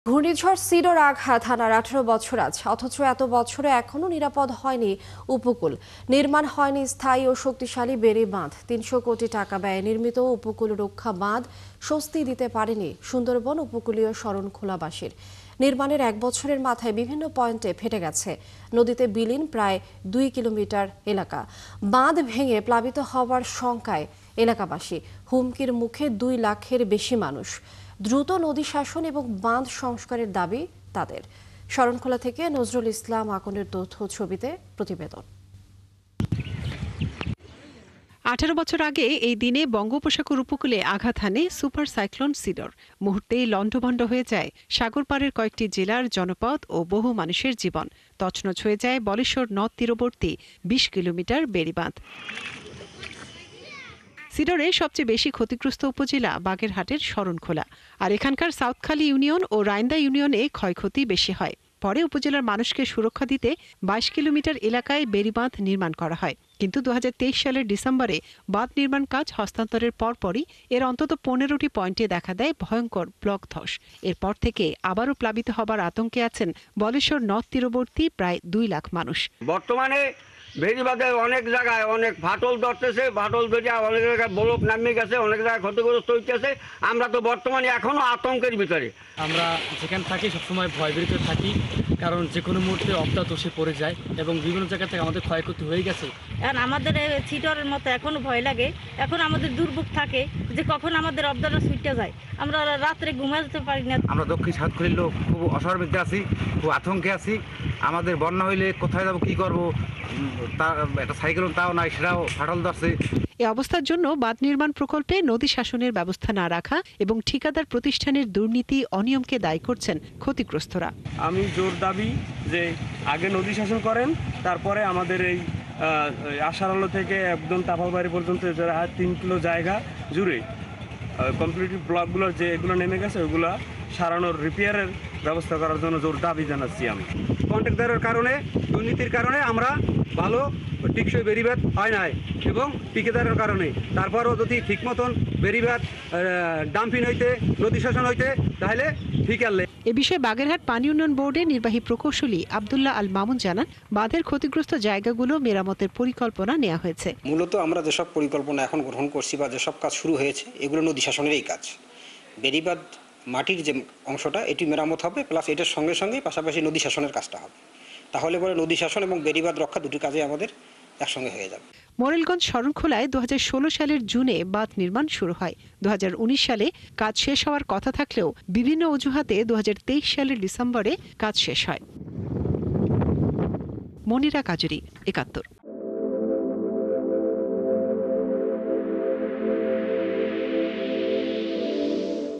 ঘূর্ণিঝড় সিডর আঘাত হানার 18 বছর আছে, অথচ এত বছরে এখনো নিরাপদ হয়নি উপকূল। নির্মাণ হয়নি স্থায়ী ও শক্তিশালী বেড়ি বাঁধ। 300 কোটি টাকা ব্যয়ে নির্মিত উপকূল রক্ষা বাঁধ স্বস্তি দিতে পারেনি সুন্দরবন উপকূলীয় শরণখোলাবাসীর। নির্মাণের 1 বছরের মাথায় বিভিন্ন পয়েন্টে ফেটে গেছে নদীতে বিলীন প্রায় 2 কিলোমিটার এলাকা। বাঁধ ভেঙে প্লাবিত হওয়ার শঙ্কায় এলাকাবাসী। হুমকির মুখে 2 লাখের বেশি মানুষ। দ্রুত নদী শাসন এবং বাঁধ সংস্কারের দাবি তাদের। শরণখোলা থেকে নজরুল ইসলাম আকনের তথ্য ছবিতে প্রতিবেদন। 18 বছর আগে এই দিনে বঙ্গোপসাগর উপকূলে আঘাত হানে সুপার সাইক্লোন সিডর। মুহূর্তেই লণ্ডভণ্ড হয়ে যায় সাগর পাড়ের কয়েকটি জেলার জনপদ ও বহু মানুষের জীবন। তছনছ হয়ে যায় বলেশ্বর নদ তীরবর্তী 20 কিলোমিটার বেড়িবাঁধ। সিডরে সবচেয়ে বেশি ক্ষতিগ্রস্ত উপজেলা বাগেরহাটের শরণখোলা। আর এখানকার সাউথখালী ইউনিয়ন ও রাইন্দা ইউনিয়নে ক্ষয়ক্ষতি বেশি হয়। পরে উপজেলার মানুষকে সুরক্ষা দিতে 22 কিলোমিটার এলাকায় বেড়িবাঁধ নির্মাণ করা হয়। কিন্তু 2023 সালের ডিসেম্বরে বাঁধ নির্মাণ কাজ হস্তান্তরের পরপরই এর অন্তত 15টি পয়েন্টে দেখা দেয় ভয়ঙ্কর ব্লক ধস। এরপর থেকে আবারও প্লাবিত হবার আতঙ্কে আছেন বলেশ্বর নদ তীরবর্তী প্রায় 2 লাখ মানুষ। বর্তমানে বেড়িবাঁধের অনেক জায়গায় অনেক ফাটল ধরতেছে, ফাটল ধরে অনেক জায়গায় বরফ নামিয়ে গেছে, অনেক জায়গায় ক্ষতিগ্রস্ত হইতেছে। আমরা তো বর্তমানে এখনো আতঙ্কের ভিতরে। আমরা যেখানে থাকি সবসময় ভয়ভীত থাকি, কারণ যে কোনো মুহূর্তে অবদাতসে পড়ে যায় এবং বিভিন্ন জায়গা থেকে আমাদের ক্ষয়ক্ষতি হয়ে গেছে। এখন আমাদের সিডরের মতো এখনো ভয় লাগে, এখন আমাদের দুর্ভোগ থাকে যে কখন আমাদের অবদাটা ছুটে যায়, আমরা রাত্রে ঘুমাতে পারি না। আমরা দক্ষিণ সাতক্ষীরার লোক খুব অসহায়ের মধ্যে আছি, খুব আতঙ্কে আছি। আমাদের বন্যা হইলে কোথায় যাবো, কি করবো, তার একটা সাইকেলন তাও নাই, সেটাও ফাটল ধরছে। এ অবস্থার জন্য বাঁধ নির্মাণ প্রকল্পে নদী শাসনের ব্যবস্থা না রাখা এবং ঠিকাদার প্রতিষ্ঠানের দুর্নীতি অনিয়মকে দায়ী করছেন ক্ষতিগ্রস্তরা। আমি জোর দাবি যে আগে নদী শাসন করেন, তারপরে আমাদের এই আশার আলো থেকে একদম তাপালবাড়ি পর্যন্ত 3 কিলো জায়গা জুড়ে কমপ্লিট ব্লকগুলো যে এগুলো নেমে গেছে ওইগুলো সারানোর রিপেয়ারের ব্যবস্থা করার জন্য জোর দাবি জানাচ্ছি আমি। কন্ট্রাক্টরের কারণে, দুর্নীতির কারণে আমরা ভালো টিকসই বেড়িবাঁধ হয় নাই, এবং ঠিকাদারের কারণে। তারপরও যদি ঠিক মতন বেড়িবাঁধ ডাম্পিং হইতে, নদী শাসন হইতে, তাহলে ঠিক আনলে। এ বিষয়ে বাগেরহাট পানি উন্নয়ন বোর্ডের নির্বাহী প্রকৌশলী আব্দুল্লাহ আল মামুন জানান, বাঁধের ক্ষতিগ্রস্ত জায়গাগুলো মেরামতের পরিকল্পনা নেওয়া হয়েছে। মূলত আমরা যেসব পরিকল্পনা এখন গ্রহণ করছি বা যেসব কাজ শুরু হয়েছে এগুলো নদী শাসনেরই কাজ। বেড়িবাঁধ মাটির যে অংশটা এটি মেরামত হবে, প্লাস এটার সঙ্গে সঙ্গে পাশাপাশি নদী শাসনের কাজটা হবে। তাহলে পরে নদী শাসন এবং বেড়িবাঁধ রক্ষা দুটি কাজে আমাদের একসঙ্গে হয়ে যাবে। মোরেলগঞ্জ শরণখোলায় 2016 সালের জুনে বাঁধ নির্মাণ শুরু হয়। 2019 সালে কাজ শেষ হওয়ার কথা থাকলেও বিভিন্ন অজুহাতে 2023 সালের ডিসেম্বরে কাজ শেষ হয়। মনিরা কাজুরি, 71।